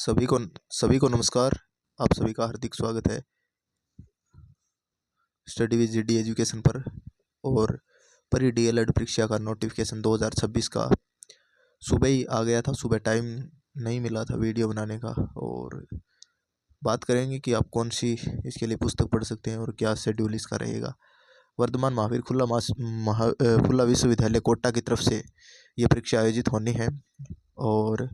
सभी को सभी को नमस्कार। आप सभी का हार्दिक स्वागत है स्टडी विद जीडी एजुकेशन पर। और परी डीएलएड परीक्षा का नोटिफिकेशन 2026 का सुबह ही आ गया था। सुबह टाइम नहीं मिला था वीडियो बनाने का। और बात करेंगे कि आप कौन सी इसके लिए पुस्तक पढ़ सकते हैं और क्या शेड्यूल इसका रहेगा। वर्धमान महावीर खुला विश्वविद्यालय कोटा की तरफ से ये परीक्षा आयोजित होनी है। और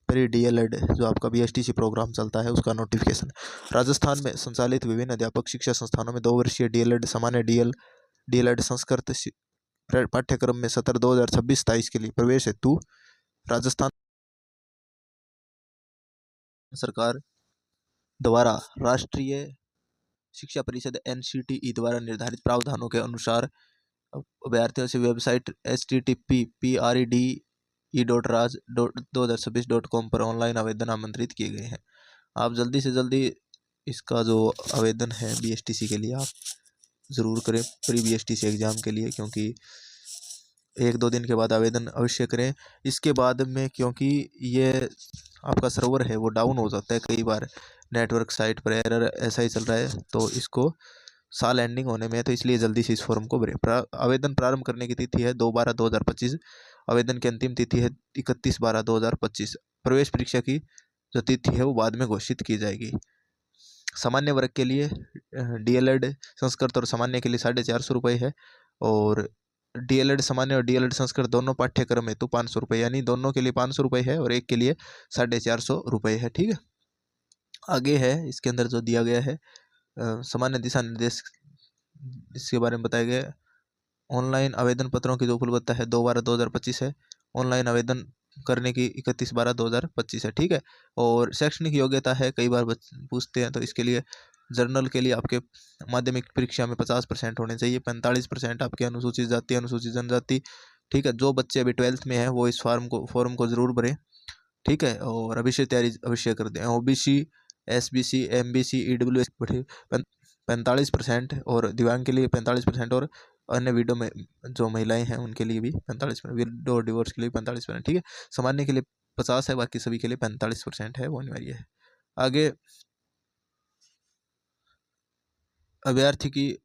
प्री डीएलएड जो आपका बीएसटीसी प्रोग्राम चलता है उसका नोटिफिकेशन। राजस्थान में संचालित विभिन्न अध्यापक शिक्षा संस्थानों में 2 वर्षीय डीएलएड सामान्य डीएलएड संस्कृत पाठ्यक्रम में सत्र 2026-27 के लिए प्रवेश हेतु राजस्थान सरकार द्वारा राष्ट्रीय शिक्षा परिषद NCTE द्वारा निर्धारित प्रावधानों के अनुसार अभ्यर्थियों से वेबसाइट http://pre.raj.2026.com पर ऑनलाइन आवेदन आमंत्रित किए गए हैं। आप जल्दी से जल्दी इसका जो आवेदन है बीएसटीसी के लिए आप ज़रूर करें, प्री बीएसटीसी एग्ज़ाम के लिए, क्योंकि 1-2 दिन के बाद आवेदन अवश्य करें। इसके बाद में क्योंकि ये आपका सर्वर है वो डाउन हो जाता है कई बार, नेटवर्क साइट पर एरर ऐसा ही चल रहा है, तो इसको साल एंडिंग होने में है, तो इसलिए जल्दी से इस फॉर्म को भरें। आवेदन प्रारंभ करने की तिथि है 2/12/2025। आवेदन की अंतिम तिथि है 31/12/2025। प्रवेश परीक्षा की जो तिथि है वो बाद में घोषित की जाएगी। सामान्य वर्ग के लिए डीएलएड संस्कृत और सामान्य के लिए 450 रुपये है। और डीएलएड सामान्य और डीएलएड संस्कृत दोनों पाठ्यक्रम हेतु 500 रुपये, यानी दोनों के लिए 500 रुपये है और एक के लिए 450 रुपये है। ठीक है, आगे है इसके अंदर जो दिया गया है सामान्य दिशा निर्देश, इसके बारे में बताया गया है। ऑनलाइन आवेदन पत्रों की जो उपलब्धता है 2/12/2025 है। ऑनलाइन आवेदन करने की 31/12/2025 है। ठीक है, और शैक्षणिक योग्यता है, कई बार पूछते हैं, तो इसके लिए जर्नल के लिए आपके माध्यमिक परीक्षा में 50% होने चाहिए, 45% आपके अनुसूचित जाति अनुसूचित जनजाति। ठीक है, जो बच्चे अभी 12th में हैं वो इस फॉर्म को ज़रूर भरें। ठीक है, और अभी से तैयारी अवश्य कर दें। OBC SBC MBC EWS 45% और दिव्यांग के लिए 45% और अन्य विडो में जो महिलाएं हैं उनके लिए भी 45%, विडो और डिवोर्स के लिए 45%। ठीक है, सामान्य के लिए 50 है, बाकी सभी के लिए 45% है, वो अनिवार्य है। आगे अभ्यर्थी की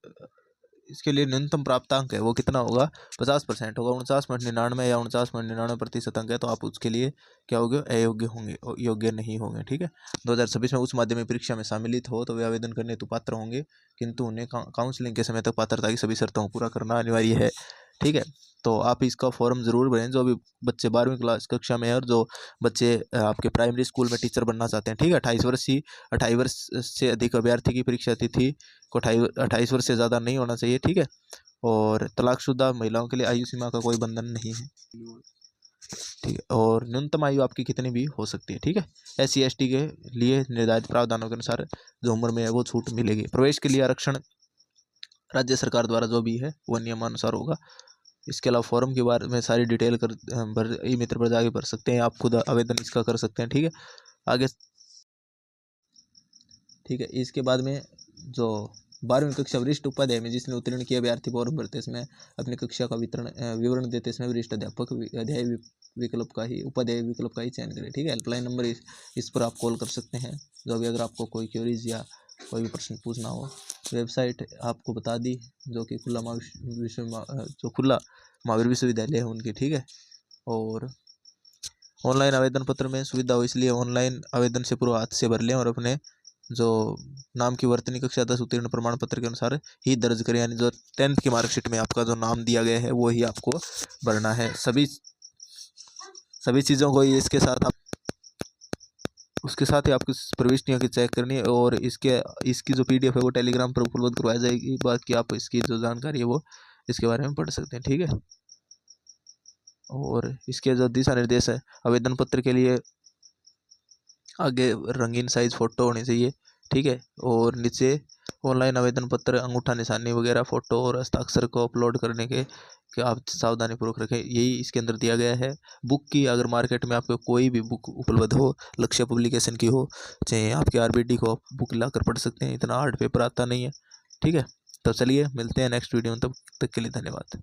इसके लिए न्यूनतम प्राप्तांक है वो कितना होगा, 50% होगा। 49.99 या 49.99% अंक है, तो आप उसके लिए क्या होगे, अयोग्य होंगे, योग्य नहीं होंगे। ठीक है, 2026 में उच्च माध्यमिक परीक्षा में सम्मिलित हो तो वे आवेदन करने हेतु पात्र होंगे, किंतु उन्हें काउंसलिंग के समय तक पात्रता की सभी शर्तों को पूरा करना अनिवार्य है। ठीक है, तो आप इसका फॉर्म ज़रूर भरें, जो भी बच्चे 12वीं क्लास कक्षा में है और जो बच्चे आपके प्राइमरी स्कूल में टीचर बनना चाहते हैं। ठीक है, 28 वर्ष से अधिक अभ्यर्थी की परीक्षा तिथि को 28 वर्ष से ज़्यादा नहीं होना चाहिए। ठीक है, और तलाकशुदा महिलाओं के लिए आयु सीमा का कोई बंधन नहीं है। ठीक है, और न्यूनतम आयु आपकी कितनी भी हो सकती है। ठीक है, SC ST के लिए निर्धारित प्रावधानों के अनुसार जो उम्र में है वो छूट मिलेगी। प्रवेश के लिए आरक्षण राज्य सरकार द्वारा जो भी है वो नियमानुसार होगा। इसके अलावा फॉर्म के बारे में सारी डिटेल ई मित्र पर जाके भर सकते हैं, आप खुद आवेदन इसका कर सकते हैं। ठीक है, आगे ठीक है, इसके बाद में जो 12वीं कक्षा वरिष्ठ उपाध्याय में जिसने उत्तीर्ण किया अभ्यर्थी फॉर्म भरते इसमें अपनी कक्षा का विवरण देते इसमें वरिष्ठ अध्यापक अध्याय विकल्प का ही उपाध्याय विकल्प का ही चयन करें। ठीक है, हेल्पलाइन नंबर इस पर आप कॉल कर सकते हैं, जो भी अगर आपको कोई क्वेरीज या कोई भी प्रश्न पूछना हो। वेबसाइट आपको बता दी जो कि खुला महावीर विश्वविद्यालय है उनकी। ठीक है, और ऑनलाइन आवेदन पत्र में सुविधा हो इसलिए ऑनलाइन आवेदन से पूर्व हाथ से भर लें और अपने जो नाम की वर्तनी कक्षा 10 उत्तीर्ण प्रमाण पत्र के अनुसार ही दर्ज करें, यानी जो 10th की मार्कशीट में आपका जो नाम दिया गया है वो ही आपको भरना है। सभी चीज़ों को इसके साथ उसके साथ ही आपकी प्रविष्टियों की चेक करनी है, और इसकी जो PDF है वो टेलीग्राम पर उपलब्ध करवाई जाएगी। बाकी आप इसकी जो जानकारी है वो इसके बारे में पढ़ सकते हैं। ठीक है, और इसके जो दिशा निर्देश है, आवेदन पत्र के लिए आगे रंगीन साइज फ़ोटो होनी चाहिए। ठीक है, और नीचे ऑनलाइन आवेदन पत्र अंगूठा निशानी वगैरह फ़ोटो और हस्ताक्षर को अपलोड करने के आप सावधानीपूर्वक रखें, यही इसके अंदर दिया गया है। बुक की अगर मार्केट में आपको कोई भी बुक उपलब्ध हो, लक्ष्य पब्लिकेशन की हो, चाहे आपके RBD को बुक ला कर पढ़ सकते हैं, इतना हार्ड पेपर आता नहीं है। ठीक है, तो चलिए मिलते हैं नेक्स्ट वीडियो में, तब तक के लिए धन्यवाद।